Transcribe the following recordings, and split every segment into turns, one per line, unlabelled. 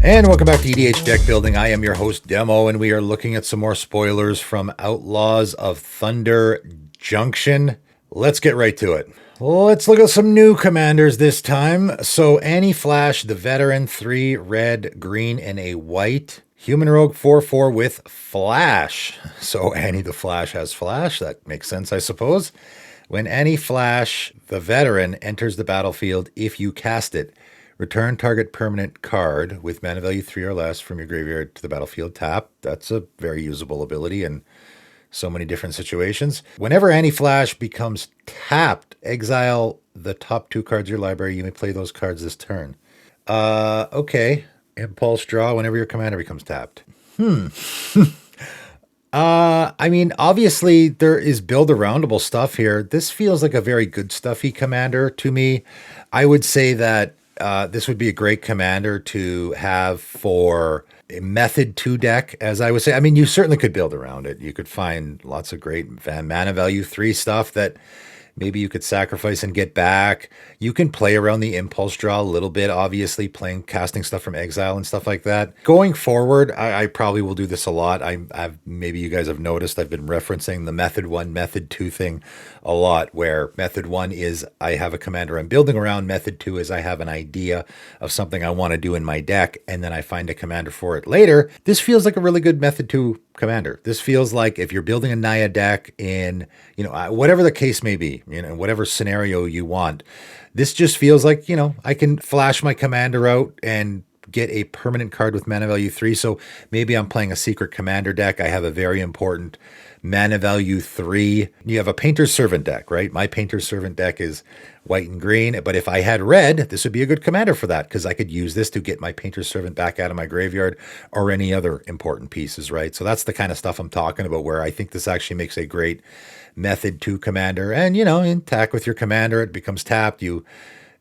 And welcome back to EDH Deck Building. I am your host, Demo, and we are looking at some more spoilers from Outlaws of Thunder Junction. Let's get right to it. Let's look at some new commanders this time. So Annie Flash, the veteran, 3 red, green, and a white. Human Rogue 4/4 with Flash. So Annie the Flash has Flash. That makes sense, I suppose. When Annie Flash, the veteran, enters the battlefield, if you cast it, return target permanent card with mana value 3 or less from your graveyard to the battlefield tapped. That's a very usable ability in so many different situations. Whenever Annie Flash becomes tapped, exile the top 2 cards of your library. You may play those cards this turn. Okay. Impulse draw whenever your commander becomes tapped. I mean, obviously there is build-aroundable stuff here. This feels like a very good stuffy commander to me. I would say that this would be a great commander to have for a Method 2 deck, as I would say. I mean, you certainly could build around it. You could find lots of great mana value 3 stuff that maybe you could sacrifice and get back. You can play around the impulse draw a little bit, obviously, casting stuff from exile and stuff like that. Going forward, I probably will do this a lot. Maybe you guys have noticed I've been referencing the Method 1, Method 2 thing a lot, where Method 1 is I have a commander I'm building around. Method 2 is I have an idea of something I want to do in my deck, and then I find a commander for it later. This feels like a really good Method 2 commander. This feels like if you're building a Naya deck in, whatever the case may be, whatever scenario you want, this just feels like, I can flash my commander out and get a permanent card with mana value 3. So maybe I'm playing a secret commander deck. I have a very important mana value 3. You have a Painter's Servant deck, right? My Painter's Servant deck is white and green, but if I had red, this would be a good commander for that, because I could use this to get my Painter's Servant back out of my graveyard or any other important pieces, right? So that's the kind of stuff I'm talking about, where I think this actually makes a great Method 2 commander. And, attack with your commander, it becomes tapped, you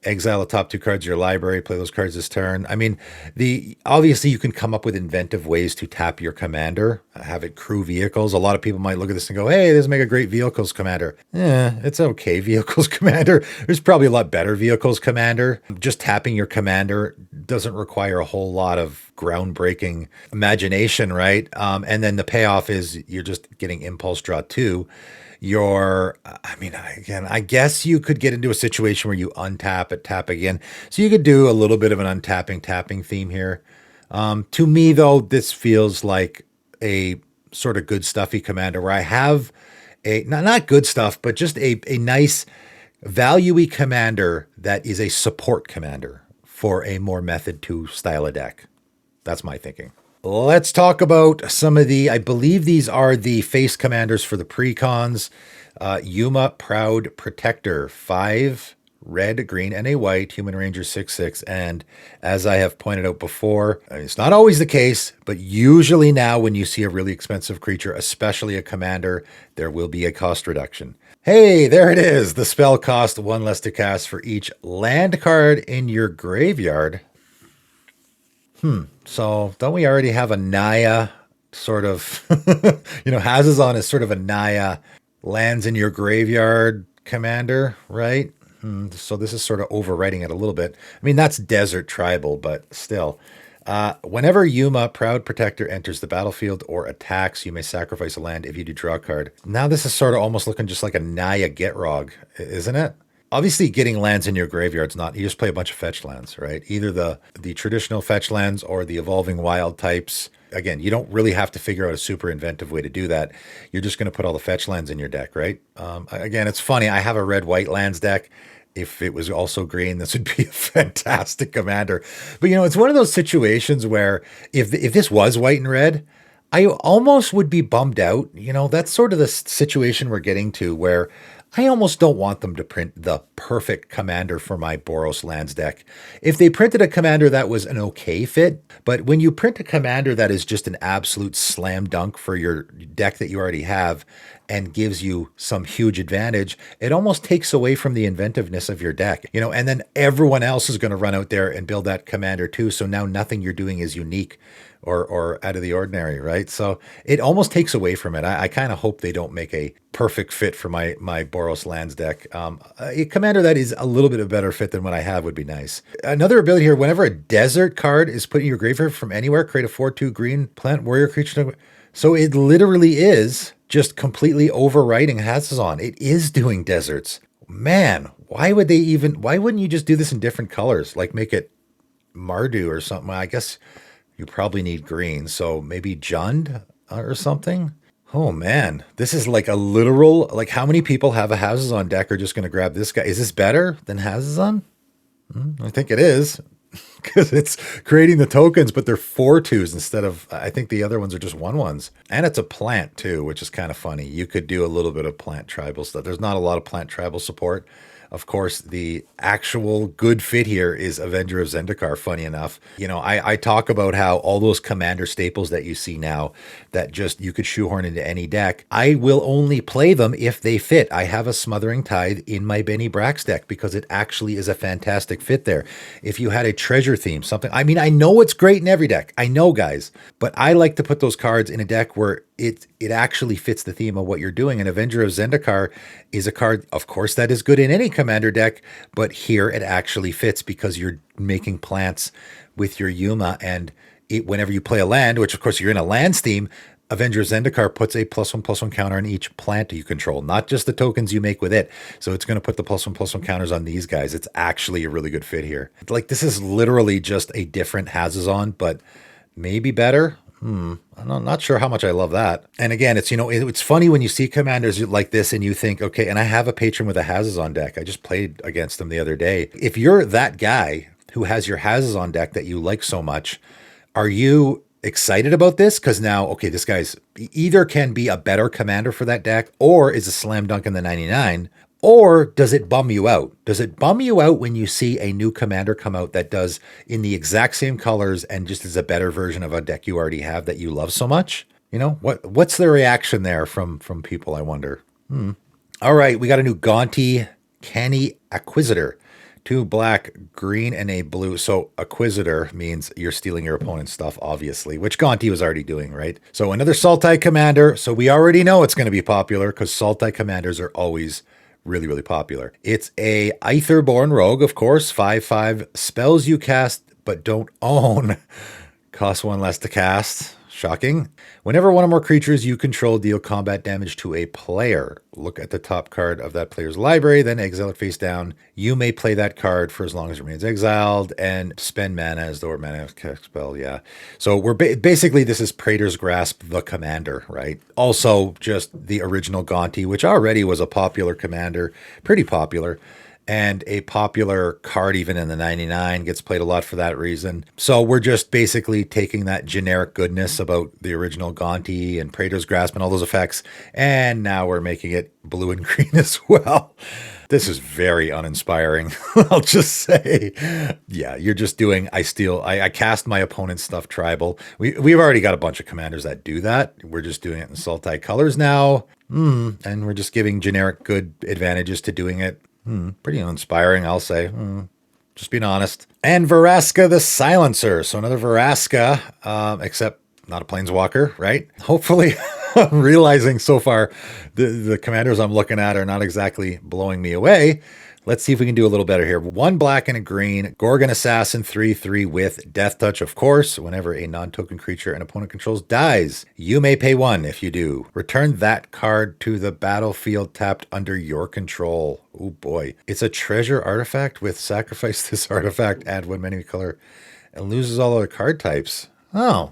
exile the top 2 cards of your library, play those cards this turn. I mean, obviously you can come up with inventive ways to tap your commander, have it crew vehicles. A lot of people might look at this and go, hey, this make a great vehicles commander. It's okay, vehicles commander. There's probably a lot better vehicles commander. Just tapping your commander doesn't require a whole lot of groundbreaking imagination, right? And then the payoff is you're just getting impulse draw 2. I guess you could get into a situation where you untap it, tap again. So you could do a little bit of an untapping, tapping theme here. To me, though, this feels like a sort of good stuffy commander where I have not good stuff, but just a nice value-y commander that is a support commander for a more Method 2 style of deck. That's my thinking. Let's talk about some of I believe these are the face commanders for the precons. Yuma Proud Protector, 5 red, green, and a white, Human Ranger 6/6. And as I have pointed out before, it's not always the case, but usually now when you see a really expensive creature, especially a commander, there will be a cost reduction. Hey, there it is. The spell cost 1 less to cast for each land card in your graveyard. So don't we already have a Naya sort of, Hazazon is sort of a Naya lands in your graveyard commander, right? So this is sort of overwriting it a little bit. I mean, that's Desert Tribal, but still. Whenever Yuma, Proud Protector, enters the battlefield or attacks, you may sacrifice a land if you do draw a card. Now this is sort of almost looking just like a Naya Getrog, isn't it? Obviously, getting lands in your graveyard's not, you just play a bunch of fetch lands, right? Either the traditional fetch lands or the evolving wild types. Again, you don't really have to figure out a super inventive way to do that. You're just going to put all the fetch lands in your deck, right? Again, it's funny. I have a red-white lands deck. If it was also green, this would be a fantastic commander. But, it's one of those situations where if this was white and red, I almost would be bummed out. That's sort of the situation we're getting to, where I almost don't want them to print the perfect commander for my Boros lands deck. If they printed a commander that was an okay fit, but when you print a commander that is just an absolute slam dunk for your deck that you already have and gives you some huge advantage, it almost takes away from the inventiveness of your deck, and then everyone else is going to run out there and build that commander too. So now nothing you're doing is unique or out of the ordinary, right? So it almost takes away from it. I kind of hope they don't make a perfect fit for my Boros lands deck. A commander that is a little bit of a better fit than what I have would be nice. Another ability here: whenever a desert card is put in your graveyard from anywhere, create a 4/2 green plant warrior creature. So it literally is just completely overwriting Hazazon. It is doing deserts. Man, why wouldn't you just do this in different colors? Like make it Mardu or something. I guess you probably need green. So maybe Jund or something. Oh man, this is like a literal, like how many people have a Hazazon deck are just going to grab this guy? Is this better than Hazazon? I think it is. Because it's creating the tokens, but they're 4/2s instead of, I think the other ones are just 1/1s. And it's a plant too, which is kind of funny. You could do a little bit of plant tribal stuff. There's not a lot of plant tribal support. Of course, the actual good fit here is Avenger of Zendikar, funny enough. You know, I talk about how all those commander staples that you see now that just you could shoehorn into any deck, I will only play them if they fit. I have a Smothering Tithe in my Benny Brax deck because it actually is a fantastic fit there. If you had a treasure theme, something, I mean, I know it's great in every deck. I know, guys, but I like to put those cards in a deck where it actually fits the theme of what you're doing. And Avenger of Zendikar is a card, of course, that is good in any commander deck, but here it actually fits because you're making plants with your Yuma. And whenever you play a land, which of course you're in a lands theme, Avenger of Zendikar puts a +1/+1 counter on each plant you control, not just the tokens you make with it. So it's going to put the +1/+1 counters on these guys. It's actually a really good fit here. Like this is literally just a different Hazazon, but maybe better. I'm not sure how much I love that. And again, it's, you know, it's funny when you see commanders like this and you think, okay, and I have a patron with a Hazazon deck. I just played against them the other day. If you're that guy who has your Hazazon deck that you like so much, are you excited about this? Because now, okay, this guy's either can be a better commander for that deck or is a slam dunk in the 99. Or does it bum you out? Does it bum you out when you see a new commander come out that does in the exact same colors and just is a better version of a deck you already have that you love so much? You know, what's the reaction there from people, I wonder? All right, we got a new Gaunty Canny Acquisitor. 2 black, green, and a blue. So Acquisitor means you're stealing your opponent's stuff, obviously, which Gaunty was already doing, right? So another Sultai commander. So we already know it's going to be popular because Sultai commanders are always really, really popular. It's a Aetherborn Rogue, of course, 5/5 spells you cast but don't own. Cost 1 less to cast. Shocking. Whenever one or more creatures you control deal combat damage to a player, look at the top card of that player's library, then exile it face down. You may play that card for as long as it remains exiled and spend mana as though mana spell. Yeah. So we're basically, this is Praetor's Grasp, the commander, right? Also just the original Gaunty, which already was a popular commander, pretty popular. And a popular card even in the 99 gets played a lot for that reason. So we're just basically taking that generic goodness about the original Gaunty and Praetor's Grasp and all those effects, and now we're making it blue and green as well. This is very uninspiring, I'll just say. Yeah, you're just doing, I cast my opponent's stuff tribal. We've already got a bunch of commanders that do that. We're just doing it in Sultai colors now. And we're just giving generic good advantages to doing it. Pretty uninspiring, I'll say. Just being honest. And Vraska the Silencer. So another Vraska, except not a Planeswalker, right? Hopefully, I'm realizing so far the commanders I'm looking at are not exactly blowing me away. Let's see if we can do a little better here. 1 black and a green. Gorgon Assassin 3/3 with Death Touch, of course. Whenever a non-token creature an opponent controls dies, you may pay 1 if you do. Return that card to the battlefield tapped under your control. Oh boy. It's a treasure artifact with sacrifice this artifact, add 1 mana color, and loses all other card types. Oh.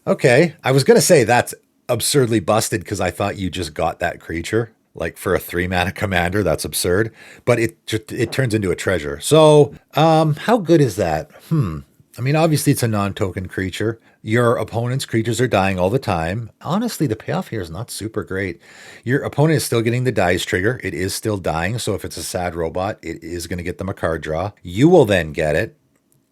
Okay. I was going to say that's absurdly busted because I thought you just got that creature. Like for a 3 mana commander, that's absurd. But it turns into a treasure. So how good is that? I mean, obviously it's a non-token creature. Your opponent's creatures are dying all the time. Honestly, the payoff here is not super great. Your opponent is still getting the dies trigger. It is still dying. So if it's a sad robot, it is going to get them a card draw. You will then get it.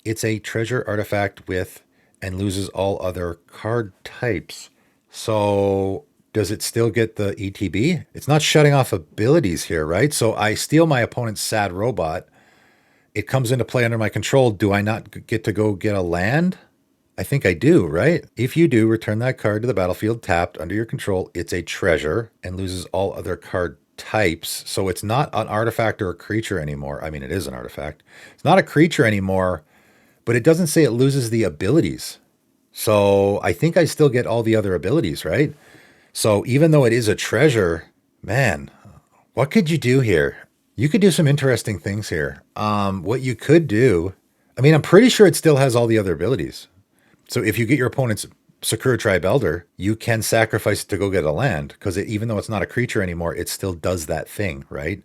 It's a treasure artifact with and loses all other card types. So does it still get the ETB? It's not shutting off abilities here, right? So I steal my opponent's sad robot. It comes into play under my control. Do I not get to go get a land? I think I do, right? If you do, return that card to the battlefield tapped under your control. It's a treasure and loses all other card types. So it's not an artifact or a creature anymore. I mean, it is an artifact. It's not a creature anymore, but it doesn't say it loses the abilities. So I think I still get all the other abilities, right? So even though it is a treasure, man, what could you do here? You could do some interesting things here. What you could do, I mean, I'm pretty sure it still has all the other abilities. So if you get your opponent's Sakura Tribe Elder, you can sacrifice it to go get a land because even though it's not a creature anymore, it still does that thing, right?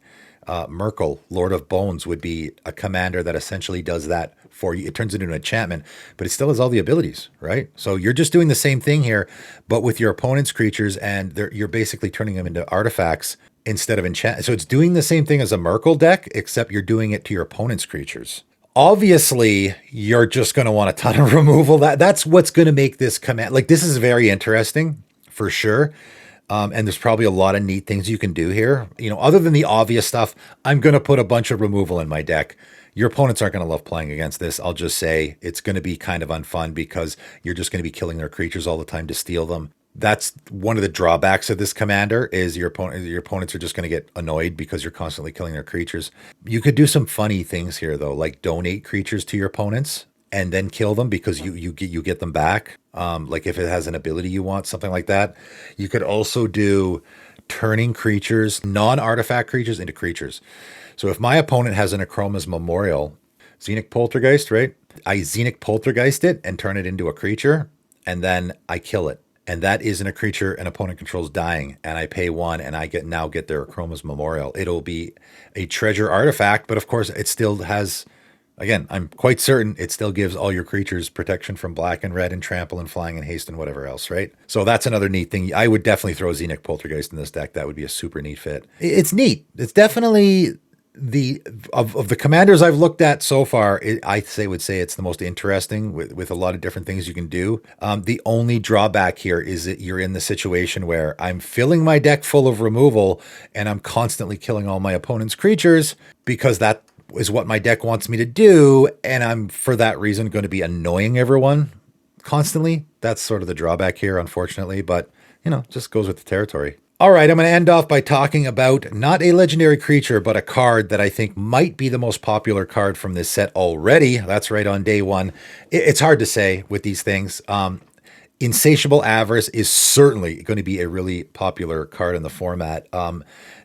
Merkel, Lord of Bones, would be a commander that essentially does that for you. It turns it into an enchantment, but it still has all the abilities, right? So you're just doing the same thing here, but with your opponent's creatures, and you're basically turning them into artifacts instead of enchant. So it's doing the same thing as a Merkel deck, except you're doing it to your opponent's creatures. Obviously, you're just going to want a ton of removal. That's what's going to make this command. Like, this is very interesting for sure. And there's probably a lot of neat things you can do here. You know, other than the obvious stuff, I'm going to put a bunch of removal in my deck. Your opponents aren't going to love playing against this. I'll just say it's going to be kind of unfun because you're just going to be killing their creatures all the time to steal them. That's one of the drawbacks of this commander is your opponents are just going to get annoyed because you're constantly killing their creatures. You could do some funny things here though, like donate creatures to your opponents and then kill them because you get them back. Like if it has an ability you want, something like that. You could also do turning creatures, non-artifact creatures, into creatures. So if my opponent has an Akroma's Memorial, Xenic Poltergeist, right? I Xenic Poltergeist it and turn it into a creature, and then I kill it. And that isn't a creature an opponent controls dying, and I pay one, and I get their Akroma's Memorial. It'll be a treasure artifact, but of course it still has. Again, I'm quite certain it still gives all your creatures protection from black and red and trample and flying and haste and whatever else, right? So that's another neat thing. I would definitely throw Xenic Poltergeist in this deck. That would be a super neat fit. It's neat. It's definitely of the commanders I've looked at so far, would say it's the most interesting with a lot of different things you can do. The only drawback here is that you're in the situation where I'm filling my deck full of removal and I'm constantly killing all my opponent's creatures because that is what my deck wants me to do, and I'm for that reason going to be annoying everyone constantly. That's sort of the drawback here, unfortunately, but you know, just goes with the territory. All right, I'm going to end off by talking about not a legendary creature, but a card that I think might be the most popular card from this set already. That's right, on day one. It's hard to say with these things. Insatiable Avarice is certainly going to be a really popular card in the format.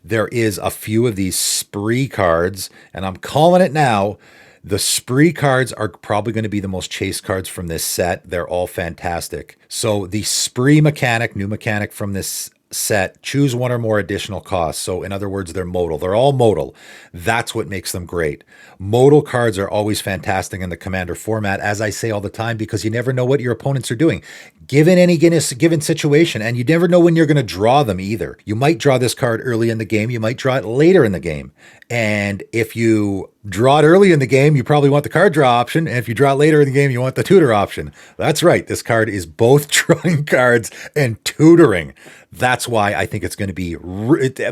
There is a few of these spree cards, and I'm calling it now. The spree cards are probably going to be the most chased cards from this set. They're all fantastic. So the spree mechanic, new mechanic from this set, choose one or more additional costs. So in other words, they're modal. They're all modal. That's what makes them great. Modal cards are always fantastic in the commander format, as I say all the time, because you never know what your opponents are doing given any given situation, and you never know when you're going to draw them either. You might draw this card early in the game, you might draw it later in the game. And if you draw it early in the game, you probably want the card draw option, and if you draw it later in the game, you want the tutor option. That's right, this card is both drawing cards and tutoring. That's why I think it's going to be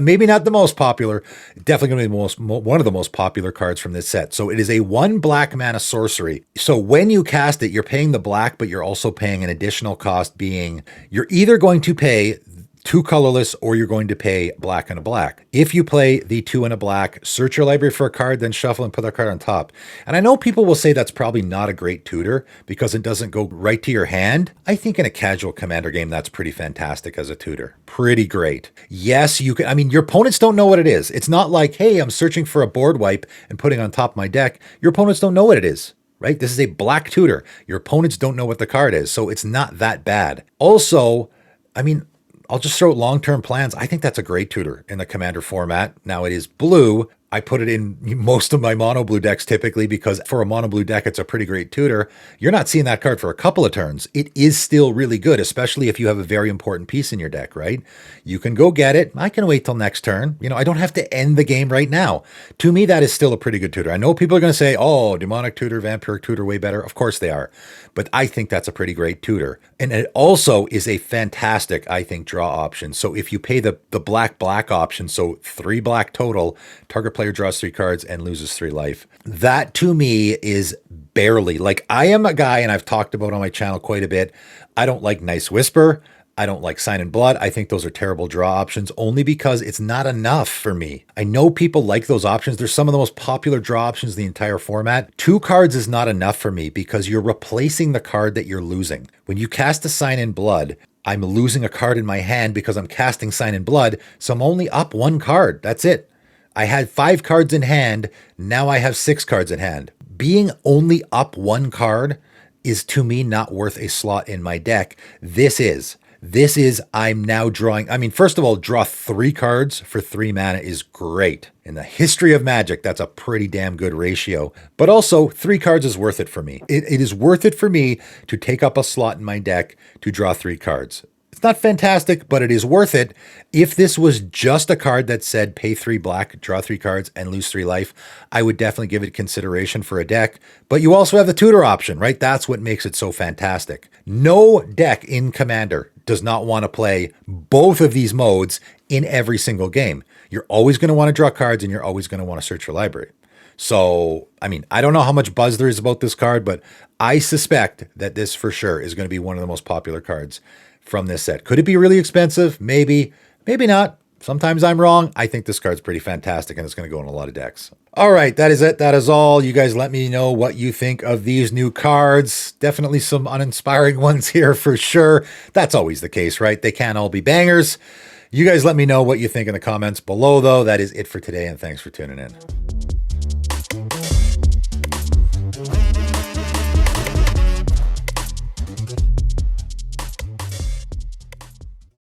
maybe not the most popular, definitely going to be one of the most popular cards from this set. So it is a 1 black mana sorcery. So when you cast it, you're paying the black, but you're also paying an additional cost, being you're either going to pay 2 colorless or you're going to pay black and a black. If you play the 2 and a black, search your library for a card, then shuffle and put that card on top. And I know people will say that's probably not a great tutor because it doesn't go right to your hand. I think in a casual commander game, that's pretty fantastic as a tutor. Pretty great. Yes, you can. I mean, your opponents don't know what it is. It's not like, hey, I'm searching for a board wipe and putting on top of my deck. Your opponents don't know what it is. Right? This is a black tutor. Your opponents don't know what the card is, so it's not that bad. Also, I mean, I'll just throw out long-term plans. I think that's a great tutor in the commander format. Now it is blue. I put it in most of my mono blue decks typically because for a mono blue deck, it's a pretty great tutor. You're not seeing that card for a couple of turns. It is still really good, especially if you have a very important piece in your deck, right? You can go get it. I can wait till next turn. You know, I don't have to end the game right now. To me, that is still a pretty good tutor. I know people are going to say, oh, demonic tutor, vampiric tutor, way better. Of course they are. But I think that's a pretty great tutor. And it also is a fantastic, I think, draw option. So if you pay the black option, so 3 black total, target player draws 3 cards and loses 3 life. That to me is barely. Like, I am a guy, and I've talked about on my channel quite a bit. I don't like Nice Whisper. I don't like Sign in Blood. I think those are terrible draw options only because it's not enough for me. I know people like those options. They're some of the most popular draw options in the entire format. 2 cards is not enough for me because you're replacing the card that you're losing. When you cast a Sign in Blood, I'm losing a card in my hand because I'm casting Sign in Blood, so I'm only up 1 card. That's it. I had 5 cards in hand. Now I have 6 cards in hand. Being only up 1 card is, to me, not worth a slot in my deck. This is, I'm now drawing. I mean, first of all, draw 3 cards for 3 mana is great. In the history of Magic, that's a pretty damn good ratio. But also, 3 cards is worth it for me. It is worth it for me to take up a slot in my deck to draw 3 cards. It's not fantastic, but it is worth it. If this was just a card that said pay 3 black, draw 3 cards, and lose 3 life, I would definitely give it consideration for a deck. But you also have the tutor option, right? That's what makes it so fantastic. No deck in Commander does not want to play both of these modes in every single game. You're always going to want to draw cards, and you're always going to want to search your library. So, I mean, I don't know how much buzz there is about this card, but I suspect that this for sure is going to be one of the most popular cards from this set. Could it be really expensive? Maybe, maybe not. Sometimes I'm wrong. I think this card's pretty fantastic and it's going to go in a lot of decks. All right, that is it. That is all. You guys let me know what you think of these new cards. Definitely some uninspiring ones here for sure. That's always the case, right? They can't all be bangers. You guys let me know what you think in the comments below, though. That is it for today, and thanks for tuning in.